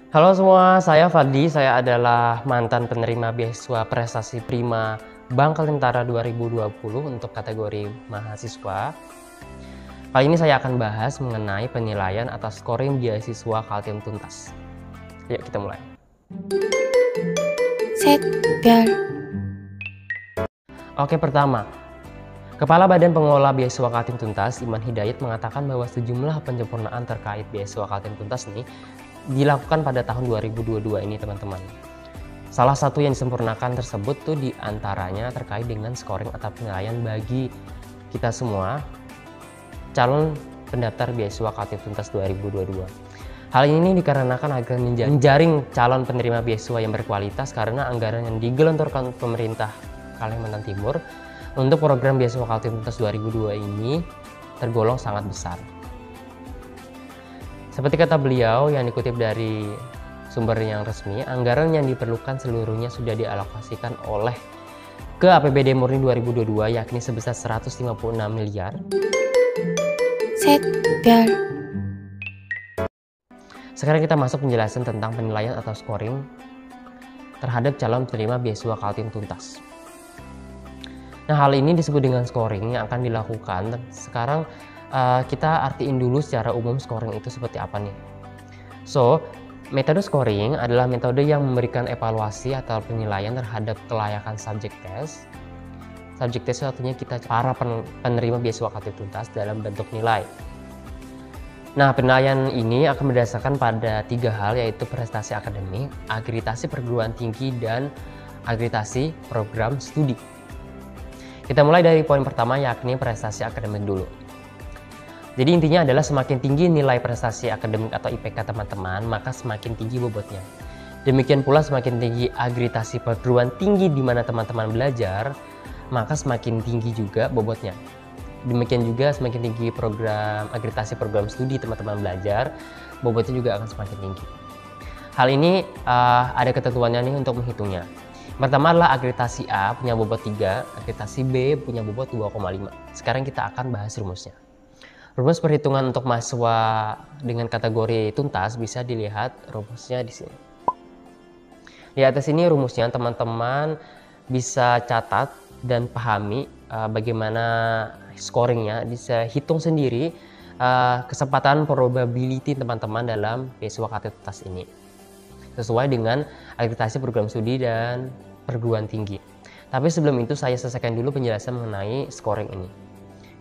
Halo semua, saya Fadli. Saya adalah mantan penerima beasiswa prestasi prima Bank Kaltentara 2020 untuk kategori mahasiswa. Kali ini saya akan bahas mengenai penilaian atas scoring beasiswa Kaltim Tuntas. Yuk kita mulai. Set 별. Oke, pertama, Kepala Badan Pengelola Beasiswa Kaltim Tuntas, Iman Hidayat, mengatakan bahwa sejumlah penyempurnaan terkait beasiswa Kaltim Tuntas ini dilakukan pada tahun 2022 ini, teman-teman. Salah satu yang disempurnakan tersebut tuh diantaranya terkait dengan scoring atau penilaian bagi kita semua calon pendaftar beasiswa Kaltim Tuntas 2022. Hal ini dikarenakan agar menjaring calon penerima beasiswa yang berkualitas karena anggaran yang digelontorkan pemerintah Kalimantan Timur untuk program beasiswa Kaltim Tuntas 2002 ini tergolong sangat besar. Seperti kata beliau yang dikutip dari sumber yang resmi, anggaran yang diperlukan seluruhnya sudah dialokasikan oleh ke APBD murni 2022 yakni sebesar 156 miliar. Set 별. Sekarang kita masuk penjelasan tentang penilaian atau scoring terhadap calon penerima beasiswa Kaltim Tuntas. Nah, hal ini disebut dengan scoring yang akan dilakukan. Sekarang kita artiin dulu secara umum scoring itu seperti apa nih. So, metode scoring adalah metode yang memberikan evaluasi atau penilaian terhadap kelayakan subjek tes. Subjek tes artinya kita para penerima beasiswa Kaltim Tuntas dalam bentuk nilai. Nah, penilaian ini akan berdasarkan pada 3 hal, yaitu prestasi akademik, akreditasi perguruan tinggi, dan akreditasi program studi. Kita mulai dari poin pertama, yakni prestasi akademik dulu. Jadi intinya adalah semakin tinggi nilai prestasi akademik atau IPK teman-teman, maka semakin tinggi bobotnya. Demikian pula semakin tinggi akreditasi perguruan tinggi di mana teman-teman belajar, maka semakin tinggi juga bobotnya. Demikian juga semakin tinggi program akreditasi program studi teman-teman belajar, bobotnya juga akan semakin tinggi. Hal ini ada ketentuannya nih untuk menghitungnya. Pertama adalah akreditasi A punya bobot 3, akreditasi B punya bobot 2,5. Sekarang kita akan bahas rumusnya. Rumus perhitungan untuk mahasiswa dengan kategori tuntas bisa dilihat rumusnya di sini. Di atas ini rumusnya, teman-teman bisa catat dan pahami bagaimana scoringnya, bisa hitung sendiri kesempatan probability teman-teman dalam beasiswa Kaltim Tuntas ini sesuai dengan akreditasi program studi dan perguruan tinggi. Tapi sebelum itu saya selesaikan dulu penjelasan mengenai scoring ini.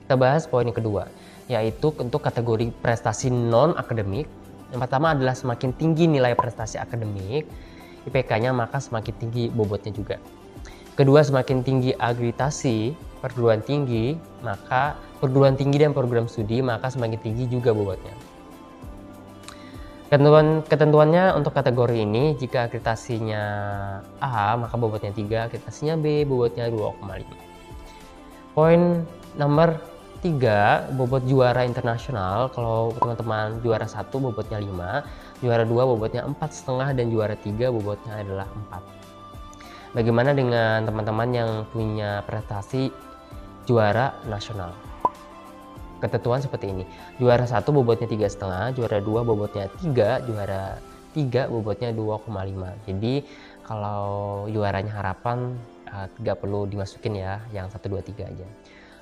Kita bahas poin yang kedua, yaitu untuk kategori prestasi non-akademik. Yang pertama adalah semakin tinggi nilai prestasi akademik, IPK-nya, maka semakin tinggi bobotnya juga. Kedua, semakin tinggi akreditasi perguruan tinggi, maka perguruan tinggi dan program studi, maka semakin tinggi juga bobotnya. Ketentuannya untuk kategori ini, jika akreditasinya A maka bobotnya 3, akreditasinya B bobotnya 2,5. Poin nomor 3, bobot juara internasional. Kalau teman-teman juara 1 bobotnya 5, juara 2 bobotnya 4,5, dan juara 3 bobotnya adalah 4. Bagaimana dengan teman-teman yang punya prestasi juara nasional? Ketentuan seperti ini. Juara 1 bobotnya 3,5, juara 2 bobotnya 3, juara 3 bobotnya 2,5. Jadi kalau juaranya harapan tidak perlu dimasukin ya, yang 1, 2, 3 aja.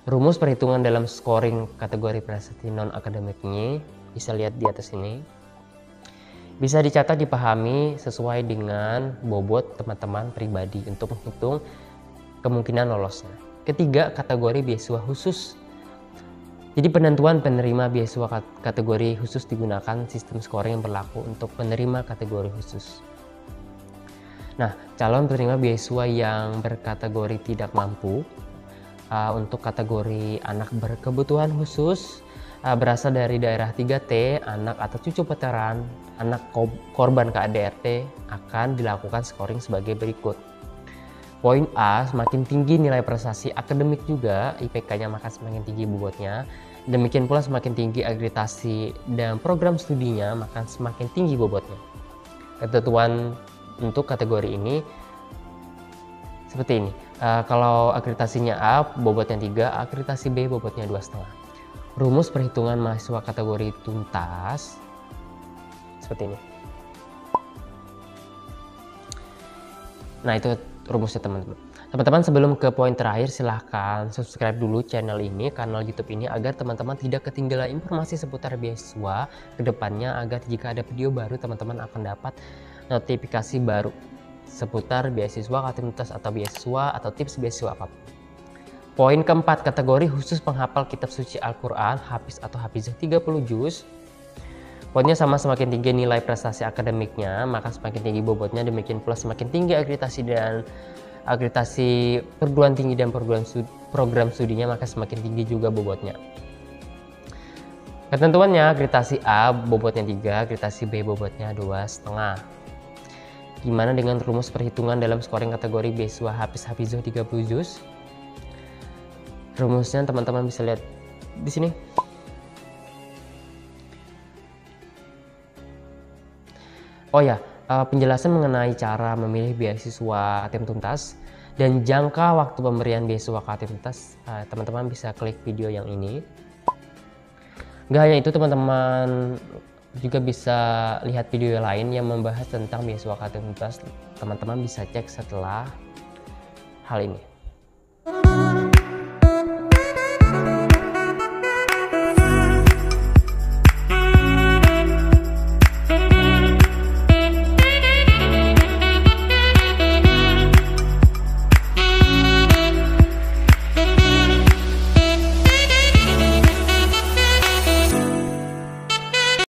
Rumus perhitungan dalam scoring kategori prestasi non-akademiknya bisa lihat di atas ini. Bisa dicatat, dipahami sesuai dengan bobot teman-teman pribadi untuk menghitung kemungkinan lolosnya. Ketiga, kategori beasiswa khusus. Jadi penentuan penerima beasiswa kategori khusus digunakan sistem scoring yang berlaku untuk penerima kategori khusus. Nah, calon penerima beasiswa yang berkategori tidak mampu untuk kategori anak berkebutuhan khusus berasal dari daerah 3T, anak atau cucu veteran, anak korban KADRT, akan dilakukan scoring sebagai berikut. Poin A, semakin tinggi nilai prestasi akademik juga, IPK-nya maka semakin tinggi bobotnya. Demikian pula semakin tinggi akreditasi dan program studinya, maka semakin tinggi bobotnya. Ketentuan untuk kategori ini seperti ini. Kalau akreditasinya A, bobotnya 3, akreditasi B, bobotnya 2,5. Rumus perhitungan mahasiswa kategori tuntas seperti ini. Nah, itu rumusnya teman-teman. Teman-teman, sebelum ke poin terakhir, silahkan subscribe dulu channel ini, kanal YouTube ini, agar teman-teman tidak ketinggalan informasi seputar beasiswa ke depannya, agar jika ada video baru teman-teman akan dapat notifikasi baru seputar beasiswa, kartu tuntas atau beasiswa, atau tips beasiswa apapun. Poin keempat, kategori khusus penghafal kitab suci Al-Quran, hafiz atau hafizah 30 juz. Poinnya sama, semakin tinggi nilai prestasi akademiknya, maka semakin tinggi bobotnya, demikian pula semakin tinggi akreditasi perguruan tinggi dan program studinya, maka semakin tinggi juga bobotnya. Ketentuannya, akreditasi A bobotnya 3, akreditasi B bobotnya 2,5. Gimana dengan rumus perhitungan dalam scoring kategori beasiswa hafiz hafizah 30 juz? Rumusnya teman-teman bisa lihat di sini. Oh ya, penjelasan mengenai cara memilih beasiswa KTM Tuntas dan jangka waktu pemberian beasiswa KTM Tuntas, teman-teman bisa klik video yang ini. Gak hanya itu, teman-teman juga bisa lihat video lain yang membahas tentang beasiswa KTM Tuntas. Teman-teman bisa cek setelah hal ini.